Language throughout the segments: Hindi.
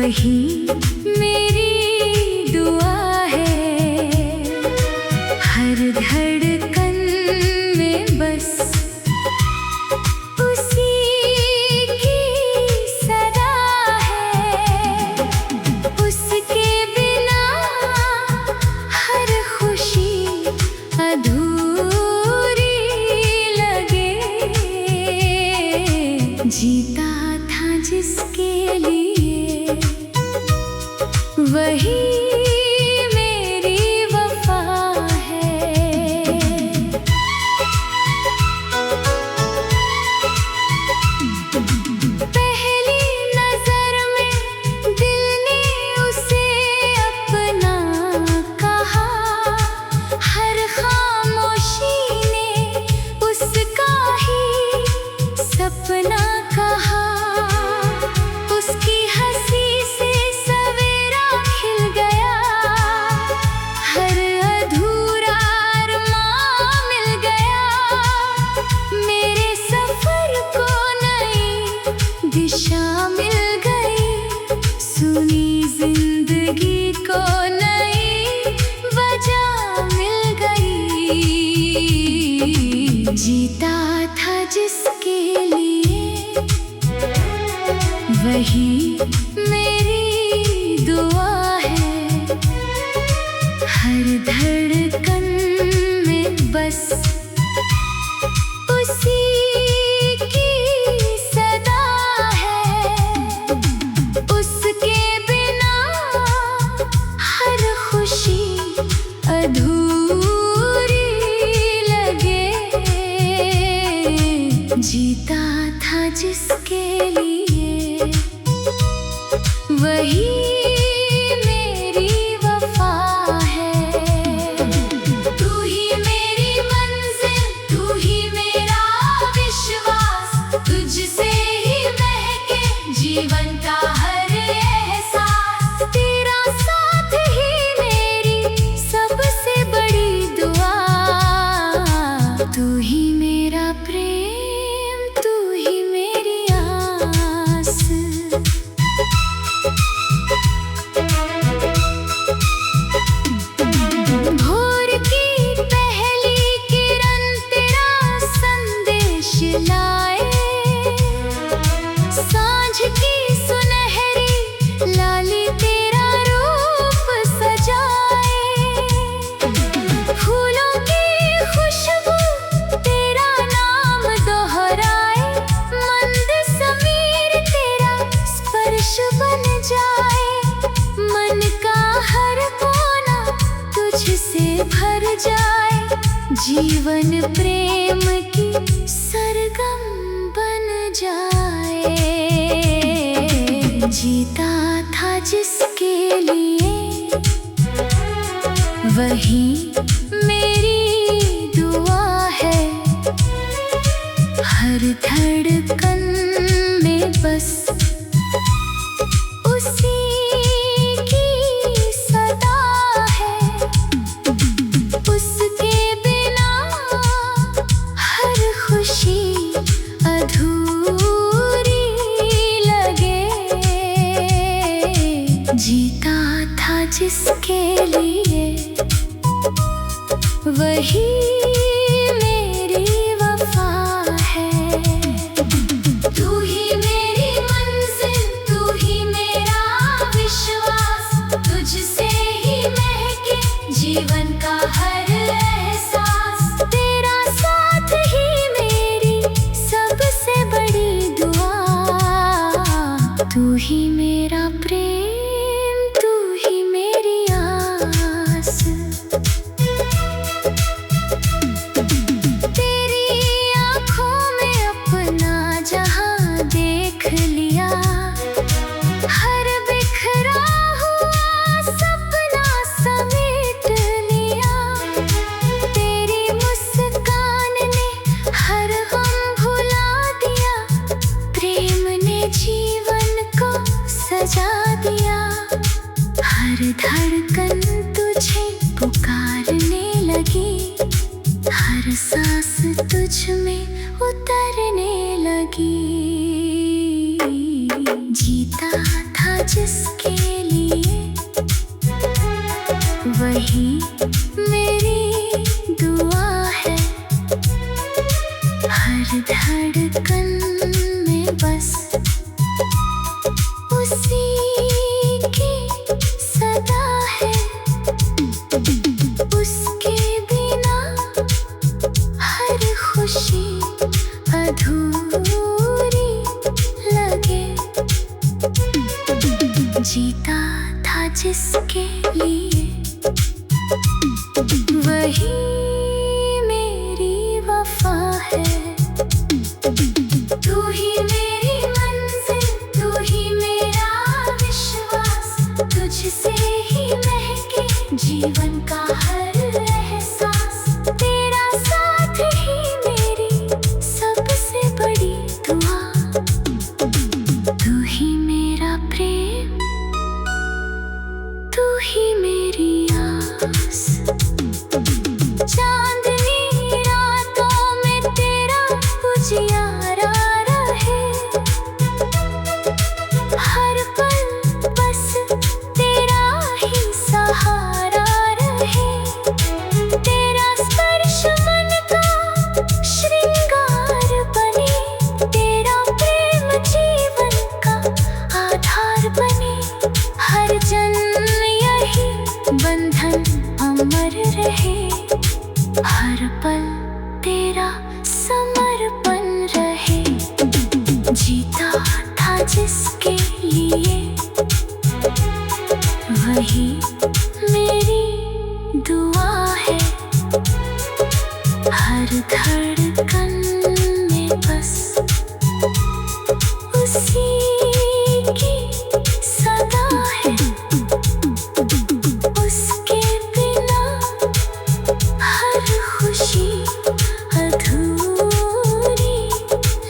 वही मेरी दुआ है। हर धड़कन में बस उसी की सदा है। उसके बिना हर खुशी अधूरी लगे। जीता था जिसके लिए वही मेरी वफा है। पहली नजर में दिल ने उसे अपना कहा। हर खामोशी ने उसका ही सपना कहा। उसकी हंसी से सवेरा खिल गया। हर अधूरा अरमान मिल गया। मेरे सफर को नई दिशा मिल गई। सुनी जिंदगी को नई वजह मिल गई। जीता था जिसके लिए वही मेरी दुआ है। हर धड़कन में बस उसी की सदा है। उसके बिना हर खुशी अधूरी लगे। जीता था जिसके लिए वही मेरी वफा है। तू ही मेरी मंजिल, तू ही मेरा विश्वास। तुझसे ही महके जीवन का हर एहसास। तेरा साथ ही मेरी सबसे बड़ी दुआ। तू ही मेरा प्रेम, तू ही मेरी आस। भोर की पहली किरण तेरा संदेश लाए। सांझ की सुनहरी लाली तेरा रूप सजाए। फूलों की खुशबू तेरा नाम दोहराए। मंद समीर तेरा स्पर्श बन जाए। मन का हर कोना तुझसे भर जाए। जीवन प्रेम की सरगम बन जाए। जीता था जिसके लिए वही मेरी दुआ है। हर धड़कन में बस उसी की सदा है। उसके बिना हर खुशी अधूरी लगे। जीता था जिसके लिए वही मेरी वफा है। तू ही मेरी मंजिल, तू ही मेरा विश्वास। तुझसे ही महके जीवन का हर एहसास। तेरा साथ ही मेरी सबसे बड़ी दुआ। तू ही मेरा प्रेम, तू ही मेरी आस। तेरी आँखों में अपना जहां देख लिया। हर बिखरा हुआ सपना समेट लिया। तेरी मुस्कान ने हर गम भुला दिया। प्रेम ने जीवन को सजा दिया। हर धड़कन तुझे पुकारने लगी। हर सांस तुझ में उतरने लगी। जीता था जिसके वही मेरी दुआ है। हर धड़कन में बस उसी की सदा है। उसके बिना हर खुशी अधूरी लगे। जीता था जिसके लिए वही मेरी वफा है। तू ही मेरी मंजिल, तू ही मेरा विश्वास, तुझसे ही महके जीवन का हर एहसास। तेरा साथ ही मेरी सबसे बड़ी दुआ। तू ही मेरा प्रेम, तू ही मेरी आस। चांदनी रातों में तेरा उजियारा रहे। हर पल बस तेरा ही सहारा रहे। तेरा स्पर्श मन का श्रृंगार बने। तेरा प्रेम जीवन का आधार बने। हर जन्म यही बंधन अमर रहे। हर पल तेरा समर्पण रहे। जीता था जिसके लिए वही मेरी दुआ है। हर धड़कन में बस उसी की सदा है। उसके बिना हर खुशी अधूरी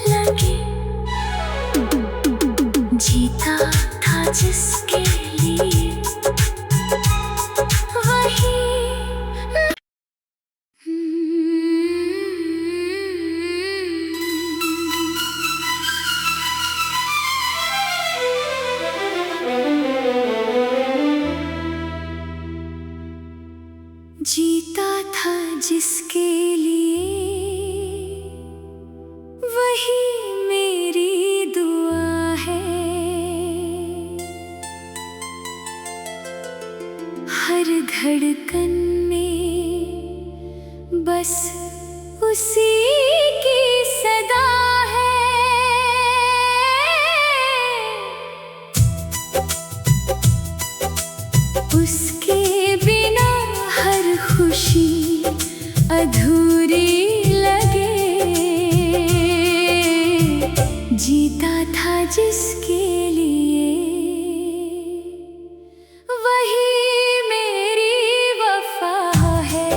लगे। जीता था जिसके लिए वही जीता था जिसके लिए वही मेरी दुआ है। हर धड़कन में बस उसी की सदा है। उसके बिना हर खुशी अधूरी लगे। जीता था जिसके लिए वही मेरी वफा है।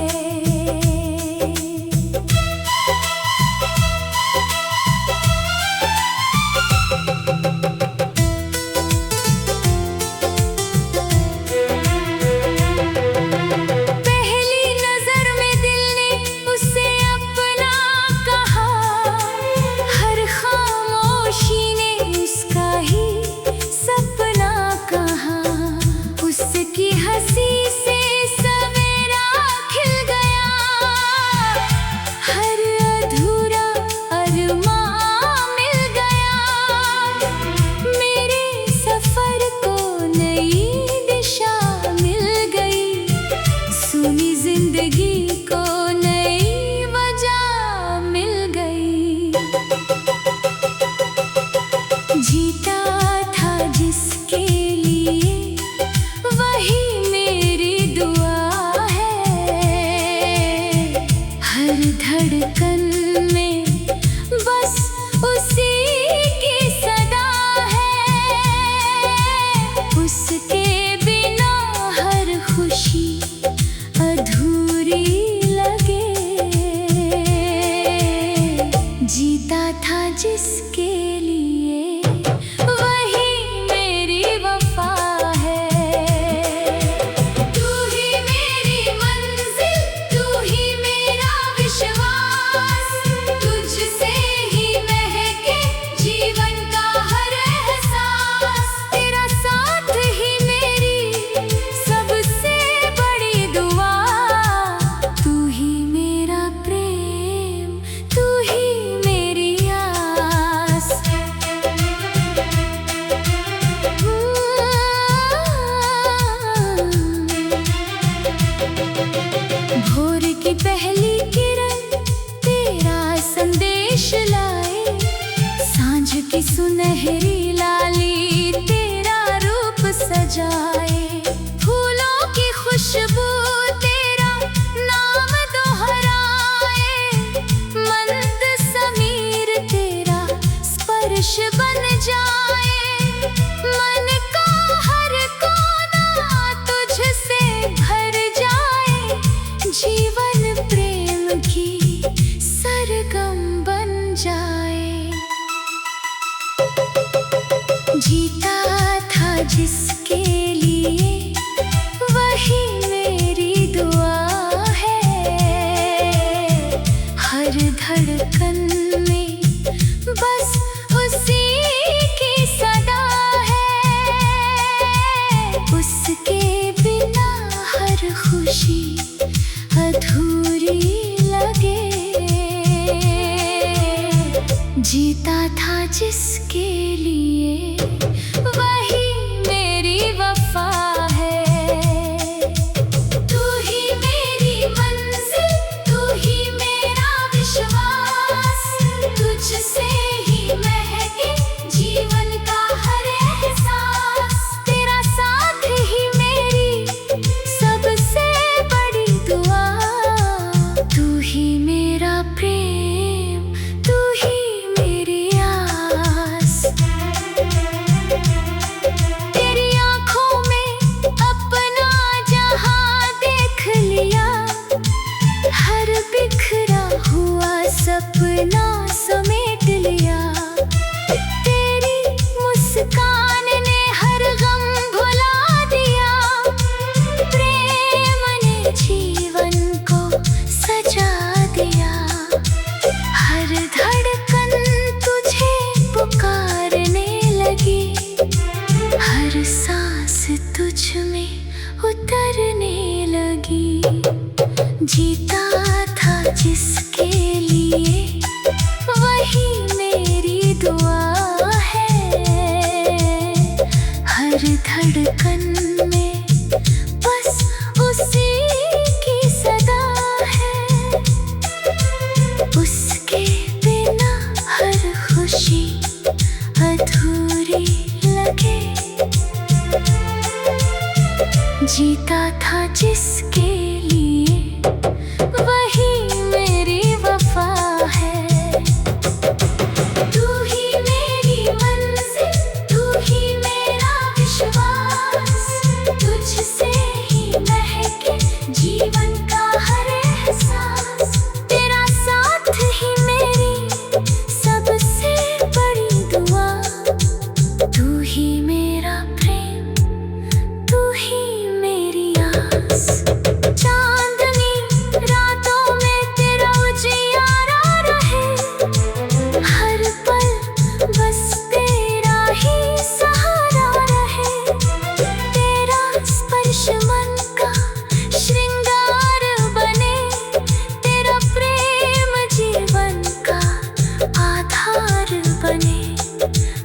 धड़कन में बस उसी की सदा है। उसके बिना हर खुशी अधूरी लगे। जीता था जिसके लिए वही मेरी वफा है। तू ही मेरी मंजिल, तू ही मेरा विश्वास, पहली किरण तेरा संदेश लाए, सांझ की सुनहरी लाली तेरा रूप सजाए। फूलों की खुशबू तेरा नाम दोहराए, मंद समीर तेरा स्पर्श बन जाए। मन का हर कोना तुझसे भर जाए, जीवन प्रेम की सरगम बन जाए। जीता था जिसके लिए वही मेरी दुआ है, हर धड़कन में बस उसी की सदा है। उसके बिना हर खुशी अधूरी लगे। जीता था जिसके लिए वही मेरी वफा है। तू ही मेरी मंजिल, तू ही मेरा विश्वास, तुझसे ही महके जीवन का हर एहसास। तेरा साथ ही मेरी सबसे बड़ी दुआ, तू ही मेरा प्रेम, तू ही मेरी आस। तेरी आँखों में अपना जहां देख लिया, हर बिखरा हुआ सपना समेट लिया। तेरी मुस्कान ने हर गम भुला दिया, प्रेम ने जीवन को सजा दिया। हर धड़कन तुझे पुकारने लगी, हर सांस तुझ में उतरने लगी। जीता था जिसके लिए वही मेरी दुआ है, हर धड़कन में बस उसी की सदा है। उसके बिना हर खुशी अधूरी लगे। जीता था जिसके लिए वही मेरी वफा है। तू ही मेरी मंजिल, तू ही मेरा विश्वास, तुझसे ही महके जीवन का हर एहसास। तेरा साथ ही मेरी सबसे बड़ी दुआ, तू ही मेरा प्रेम, तू ही मेरी आस। चांदनी रातों में तेरा उजियारा रहे, हर पल बस तेरा ही सहारा रहे। तेरा स्पर्श मन का श्रृंगार बने, तेरा प्रेम जीवन का आधार बने।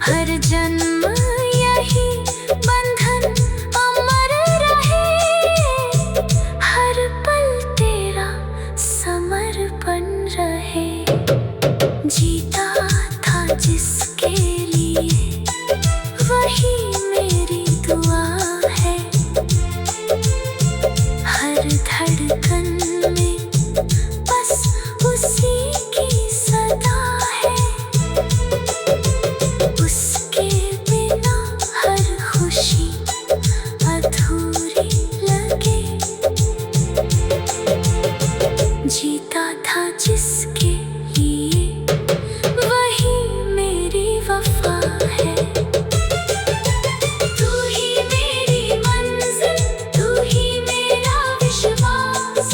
हर जन्म यही बंधन अमर रहे, हर पल तेरा समर्पण रहे। जीता था जिसके लिए वही मेरी दुआ है, हर धड़कन में बस उसी की सदा है। उसके बिना हर खुशी अधूरी लगे। जीता था जिसके लिए वही मेरी वफा है। तू ही मेरी मंजिल, तू ही मेरा विश्वास,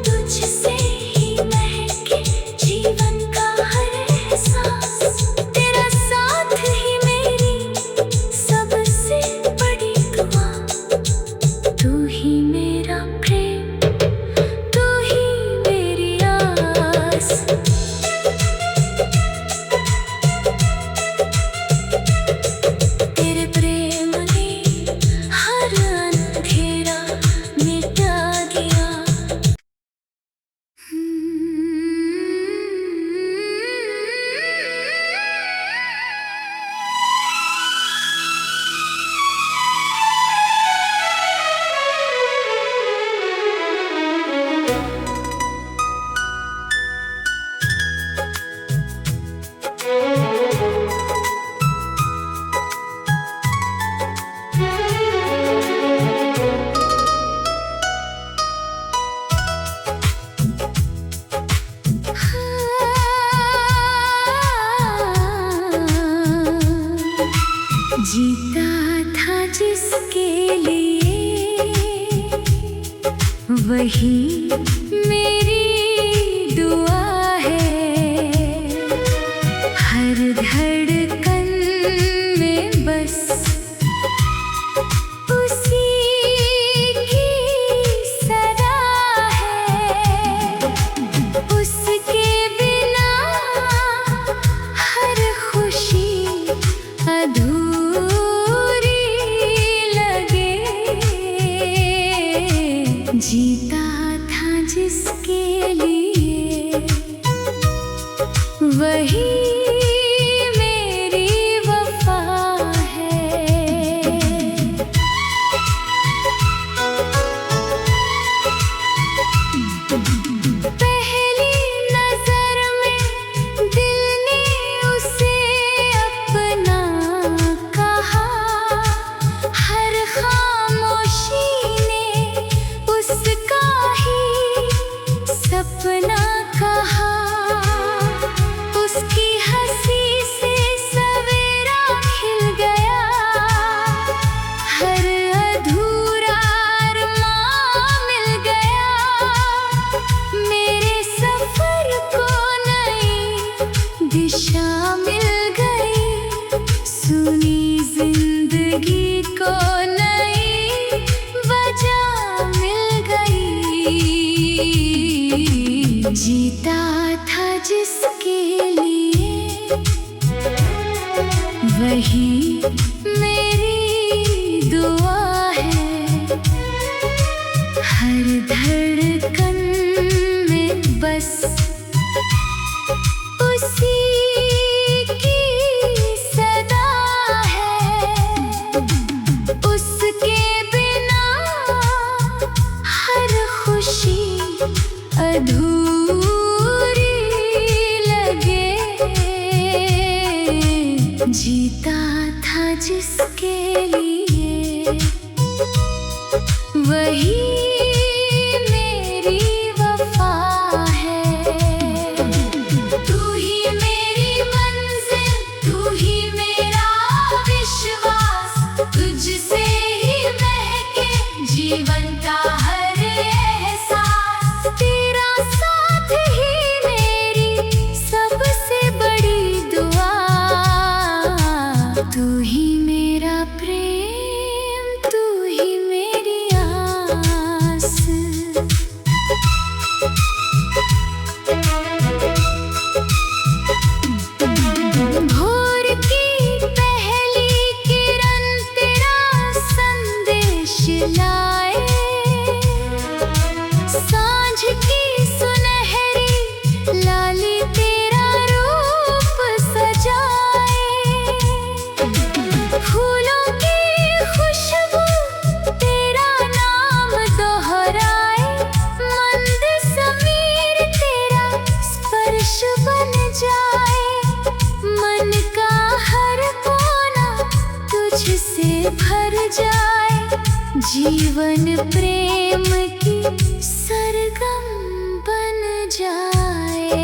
तुझसे ही महके जीवन का हर एहसास। तेरा साथ ही मेरी सबसे बड़ी दुआ, तू ही मेरा प्रेम, तू ही मेरी आस। वही मेरी दुआ है, हर धड़कन में बस उसी की सदा है। उसके बिना हर खुशी अधूरी लगे। जीता था जिसके लिए वही मेरी वफा है। पहली नजर में दिल ने उसे अपना कहा, हर खामोशी ने उसका ही सपना कहा। उसकी हंसी से सवेरा खिल गया, हर अधूरा अरमान मिल गया। मेरे सफर को नई दिशा मिल गई, सुनी जिंदगी को नई वजह मिल गई। जीता था जिसके लिए वही मेरी दुआ है, हर धड़कन में बस उसी की सदा है। उसके बिना हर खुशी अधूरी लगे। जीता था जिसके लिए वही मेरी वफा है। तू ही मेरी मंजिल, तू ही मेरा विश्वास, तुझसे ही महके जीवन का हर एहसास। तेरा साथ ही मेरी सबसे बड़ी दुआ, तू ही मेरा प्रेम, तू ही मेरी आस। भोर की पहली किरण तेरा संदेश लाए, सांझ की सुनहरी लाली तेरा रूप सजाए। फूलों की खुशबू तेरा नाम दोहराए, मंद समीर तेरा स्पर्श बन जाए। मन का हर कोना तुझसे भर जाए, जीवन प्रेम की सरगम बन जाए।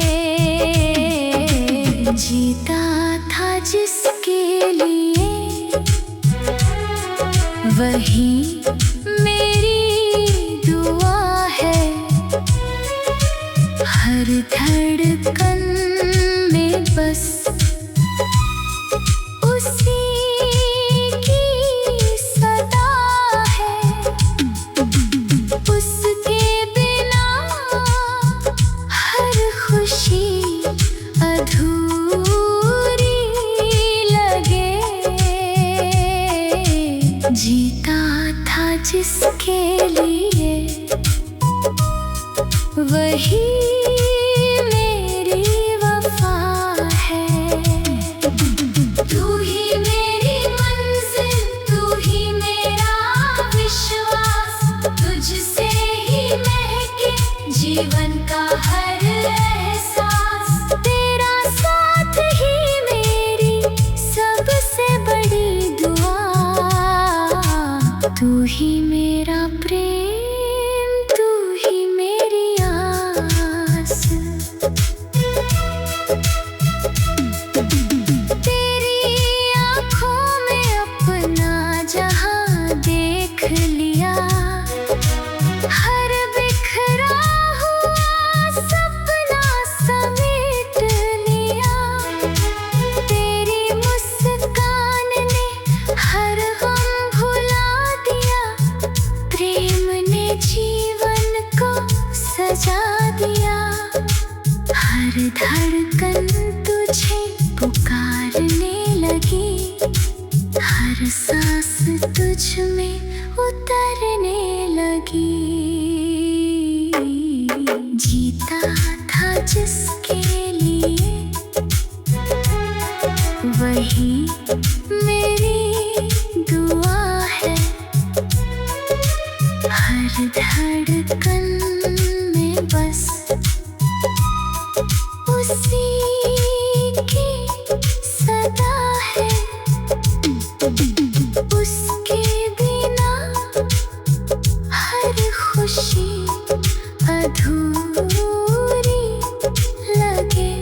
जीता था जिसके लिए वही मेरी दुआ है, हर धड़कन में बस उसी की सदा है। उसके बिना हर खुशी अधूरी लगे। जीता था जिसके लिए वही मेरी वफा है। तू ही मेरी मंजिल, तू ही मेरा विश्वास, तुझसे ही महके जीवन का हर एहसास। तेरा साथ ही मेरी सबसे बड़ी दुआ, तू ही मेरा प्रेम, तू ही मेरी आस। तेरी आँखों में अपना जहां देख लिया, हर बिख हर धड़कन तुझे पुकारने लगी, हर सांस तुझ में उतरने लगी। जीता था जिसके लिए वही मेरी दुआ है। हर धड़कन में बस उसी की सदा है। उसके बिना हर खुशी अधूरी लगे।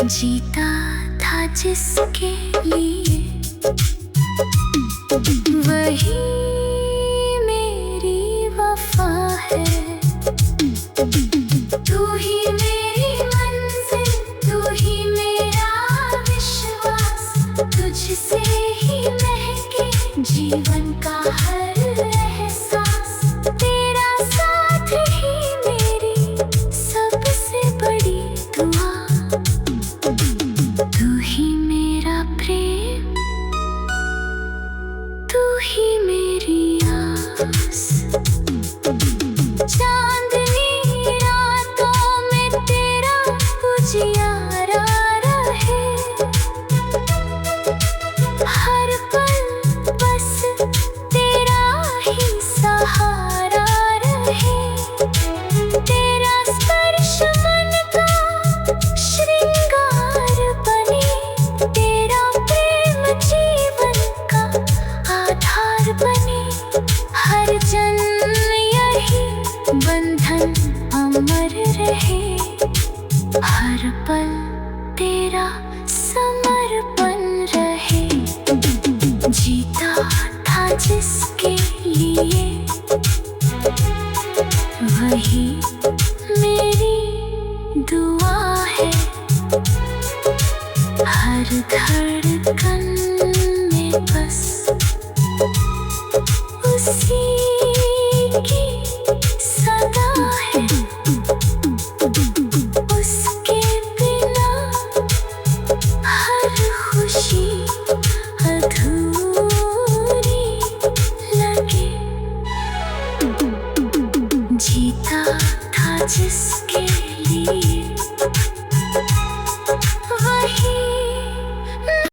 जीता था जिसके लिए वही मेरी वफा है। तू ही मेरी मंजिल, तू ही मेरा विश्वास, तुझसे ही महके जीवन का हर एहसास। तेरा साथ ही मेरी सबसे बड़ी दुआ। तू ही मेरा प्रेम, तू ही मेरी आस। चांदनी रातों में तेरा उजियारा रहे। हर पल बस तेरा ही सहारा रहे। तेरा स्पर्श मन का श्रृंगार बने। तेरा प्रेम जीवन का आधार बने। हर जन्म यही बंधन अमर रहे। हर पल तेरा समर्पण रहे। जीता था जिसके लिए वही मेरी दुआ है। हर धड़कन